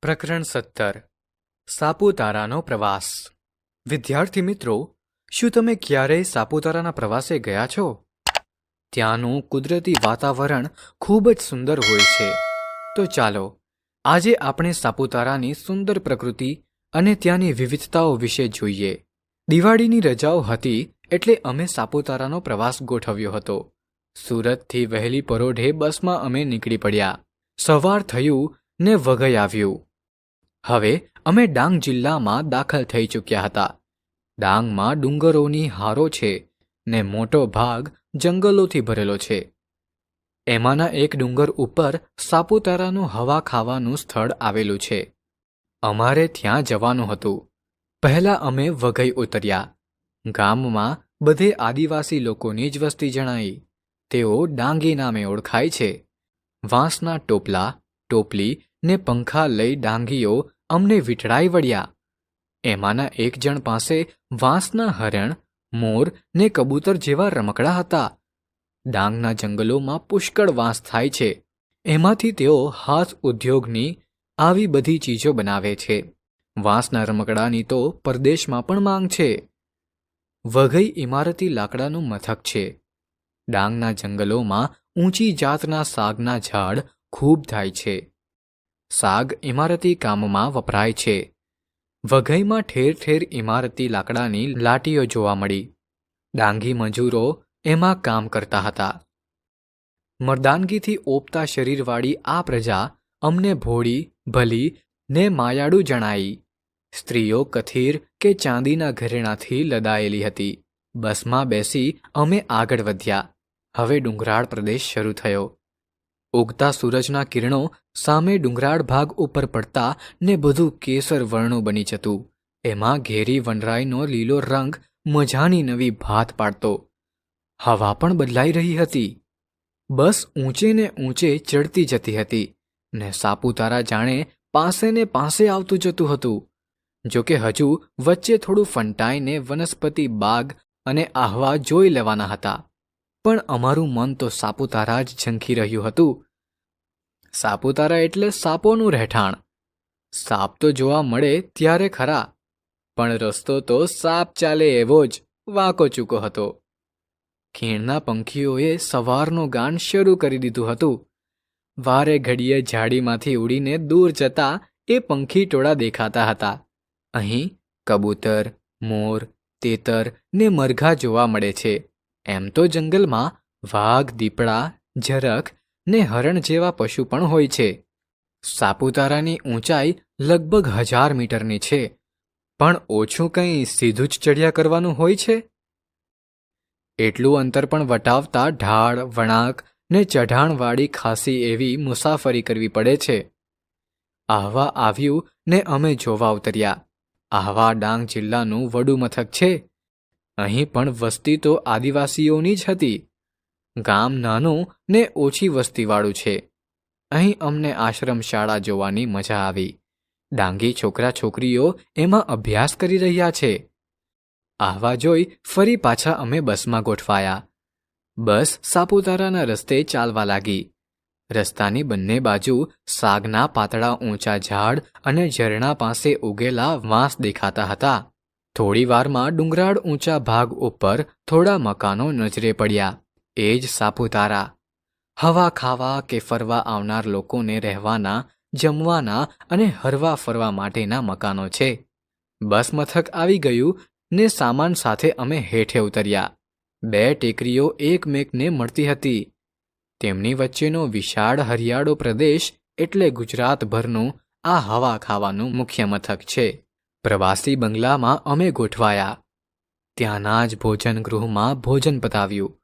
પ્રકરણ 17 સાપુતારાનો પ્રવાસ. વિદ્યાર્થી મિત્રો, શું તમે ક્યારેય સાપુતારાના પ્રવાસે ગયા છો? ત્યાંનું કુદરતી વાતાવરણ ખૂબ જ સુંદર હોય છે. તો ચાલો આજે આપણે સાપુતારાની સુંદર પ્રકૃતિ અને ત્યાંની વિવિધતાઓ વિશે જોઈએ. દિવાળીની રજાઓ હતી એટલે અમે સાપુતારાનો પ્રવાસ ગોઠવ્યો હતો. સુરતથી વહેલી પરોઢે બસમાં અમે નીકળી પડ્યા. સવાર થયું ને વઘઈ આવ્યું. હવે અમે ડાંગ જિલ્લામાં દાખલ થઈ ચૂક્યા હતા. ડાંગમાં ડુંગરોની હારો છે ને મોટો ભાગ જંગલોથી ભરેલો છે. એમાંના એક ડુંગર ઉપર સાપુતારાનું હવા ખાવાનું સ્થળ આવેલું છે. અમારે ત્યાં જવાનું હતું. પહેલાં અમે વઘઈ ઉતર્યા. ગામમાં બધે આદિવાસી લોકોની જ વસ્તી જણાઈ. તેઓ ડાંગી નામે ઓળખાય છે. વાંસના ટોપલા, ટોપલી ને પંખા લઈ ડાંગીઓ અમને વીંટળાઈ વળ્યા. એમાંના એક જણ પાસે વાંસના હરણ, મોર ને કબૂતર જેવા રમકડા હતા. ડાંગના જંગલોમાં પુષ્કળ વાંસ થાય છે. એમાંથી તેઓ હાથ ઉદ્યોગની આવી બધી ચીજો બનાવે છે. વાંસના રમકડાની તો પરદેશમાં પણ માંગ છે. વઘઈ ઇમારતી લાકડાનું મથક છે. ડાંગના જંગલોમાં ઊંચી જાતના સાગના ઝાડ ખૂબ થાય છે. સાગ ઇમારતી કામમાં વપરાય છે. વઘઈમાં ઠેર ઠેર ઇમારતી લાકડાની લાટીઓ જોવા મળી. ડાંગી મજૂરો એમાં કામ કરતા હતા. મર્દાનગીથી ઓપતા શરીરવાળી આ પ્રજા અમને ભોળી, ભલી ને માયાળુ જણાઈ. સ્ત્રીઓ કથીર કે ચાંદીના ઘરેણાથી લદાયેલી હતી. બસમાં બેસી અમે આગળ વધ્યા. હવે ડુંગરાળ પ્રદેશ શરૂ થયો. ઉગતા સૂરજના કિરણો સામે ડુંગરાળ ભાગ ઉપર પડતા ને બધું કેસર વર્ણું બની જતું. એમાં ઘેરી વનરાઈનો લીલો રંગ મજાની નવી ભાત પાડતો. હવા પણ બદલાઈ રહી હતી. બસ ઊંચે ને ઊંચે ચડતી જતી હતી ને સાપુતારા જાણે પાસે ને પાસે આવતું જતું હતું. જોકે હજુ વચ્ચે થોડું ફંટાઈને વનસ્પતિ બાગ અને આહવા જોઈ લેવાના હતા. પણ અમારું મન તો સાપુતારા જ ઝંખી રહ્યું હતું. સાપુતારા એટલે સાપોનું રહેઠાણ. સાપ તો જોવા મળે ત્યારે ખરા, પણ રસ્તો તો સાપ ચાલે એવો જ વાંકો ચૂકો હતો. ખીણના પંખીઓએ સવારનું ગાન શરૂ કરી દીધું હતું. વારે ઘડીએ ઝાડીમાંથી ઉડીને દૂર જતા એ પંખી ટોળા દેખાતા હતા. અહીં કબૂતર, મોર, તેતર ને મરઘા જોવા મળે છે. એમ તો જંગલમાં વાઘ, દીપડા, ઝરખ ને હરણ જેવા પશુ પણ હોય છે. સાપુતારાની ઊંચાઈ લગભગ 1000 મીટરની છે. પણ ઓછું કંઈ સીધું જ ચઢ્યા કરવાનું હોય છે. એટલું અંતર પણ વટાવતા ઢાળ, વળાંક ને ચઢાણવાળી ખાસી એવી મુસાફરી કરવી પડે છે. આહવા આવ્યું ને અમે જોવા ઉતર્યા. આહવા ડાંગ જિલ્લાનું વડું મથક છે. અહીં પણ વસ્તી તો આદિવાસીઓની જ હતી. ગામ નાનું ને ઓછી વસ્તીવાળું છે. અહીં અમને આશ્રમ શાળા જોવાની મજા આવી. ડાંગી છોકરા છોકરીઓ એમાં અભ્યાસ કરી રહ્યા છે. આહવા જોઈ ફરી પાછા અમે બસમાં ગોઠવાયા. બસ સાપુતારાના રસ્તે ચાલવા લાગી. રસ્તાની બંને બાજુ સાગના પાતળા ઊંચા ઝાડ અને ઝરણા પાસે ઉગેલા વાંસ દેખાતા હતા. થોડી વારમાં ડુંગરાળ ઊંચા ભાગ ઉપર થોડા મકાનો નજરે પડ્યા. એ જ સાપુતારા. હવા ખાવા કે ફરવા આવનાર લોકોને રહેવાના, જમવાના અને હરવા ફરવા માટેના મકાનો છે. બસ મથક આવી ગયું ને સામાન સાથે અમે હેઠે ઉતર્યા. 2 ટેકરીઓ એકમેકને મળતી હતી. તેમની વચ્ચેનો વિશાળ હરિયાળો પ્રદેશ એટલે ગુજરાતભરનું આ હવા ખાવાનું મુખ્ય મથક છે. પ્રવાસી બંગલામાં અમે ગોઠવાયા. ત્યાંના જ ભોજન ગૃહમાં ભોજન પતાવ્યું.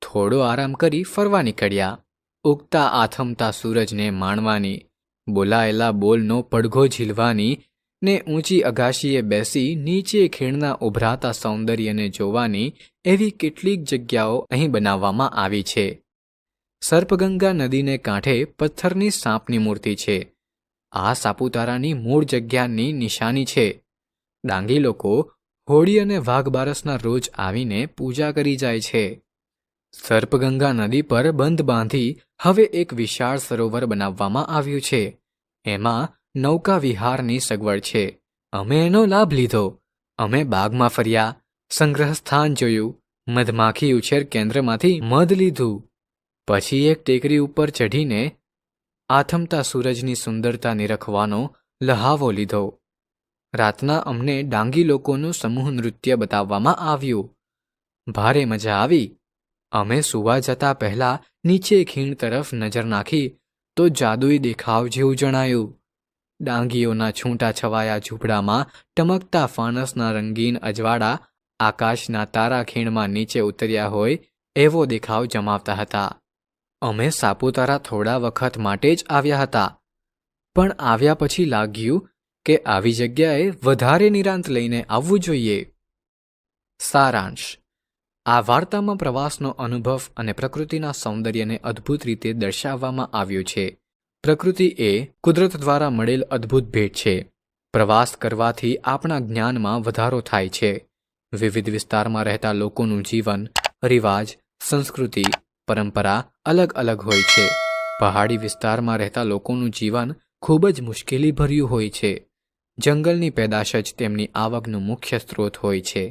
થોડો આરામ કરી ફરવા નીકળ્યા. ઉગતા આથમતા સૂરજને માણવાની, બોલાયેલા બોલનો પડઘો ઝીલવાની ને ઊંચી અગાશીએ બેસી નીચે ખીણના ઉભરાતા સૌંદર્યને જોવાની એવી કેટલીક જગ્યાઓ અહીં બનાવવામાં આવી છે. સર્પગંગા નદીને કાંઠે પથ્થરની સાપની મૂર્તિ છે. આ સાપુતારાની મૂળ જગ્યાની નિશાની છે. ડાંગી લોકો હોળી અને વાઘબારસના રોજ આવીને પૂજા કરી જાય છે. સર્પગંગા નદી પર બંધ બાંધી હવે એક વિશાળ સરોવર બનાવવામાં આવ્યું છે. એમાં નૌકા વિહારની સગવડ છે. અમે એનો લાભ લીધો. અમે બાગમાં ફર્યા, સંગ્રહ સ્થાન જોયું, મધમાખી ઉછેર કેન્દ્રમાંથી મધ લીધું. પછી એક ટેકરી ઉપર ચઢીને આથમતા સૂરજની સુંદરતા નિરખવાનો લહાવો લીધો. રાતના અમને ડાંગી લોકોનું સમૂહ નૃત્ય બતાવવામાં આવ્યું. ભારે મજા આવી. અમે સૂવા જતા પહેલા નીચે ખીણ તરફ નજર નાખી તો જાદુઈ દેખાવ જેવું જણાયું. ડાંગીઓના છૂટાછવાયા ઝૂંપડામાં ટમકતા ફાનસના રંગીન અજવાળા આકાશના તારા ખીણમાં નીચે ઉતર્યા હોય એવો દેખાવ જમાવતા હતા. અમે સાપુતારા થોડા વખત માટે જ આવ્યા હતા, પણ આવ્યા પછી લાગ્યું કે આવી જગ્યાએ વધારે નિરાંત લઈને આવવું જોઈએ. સારાંશ: આ વાર્તામાં પ્રવાસનો અનુભવ અને પ્રકૃતિના સૌંદર્યને અદ્ભુત રીતે દર્શાવવામાં આવ્યું છે. પ્રકૃતિ એ કુદરત દ્વારા મળેલ અદ્ભુત ભેટ છે. પ્રવાસ કરવાથી આપણા જ્ઞાનમાં વધારો થાય છે. વિવિધ વિસ્તારમાં રહેતા લોકોનું જીવન, રિવાજ, સંસ્કૃતિ, પરંપરા અલગ અલગ હોય છે. પહાડી વિસ્તારમાં રહેતા લોકોનું જીવન ખૂબ જ મુશ્કેલીભર્યું હોય છે. જંગલની પેદાશ જ તેમની આવકનું મુખ્ય સ્ત્રોત હોય છે.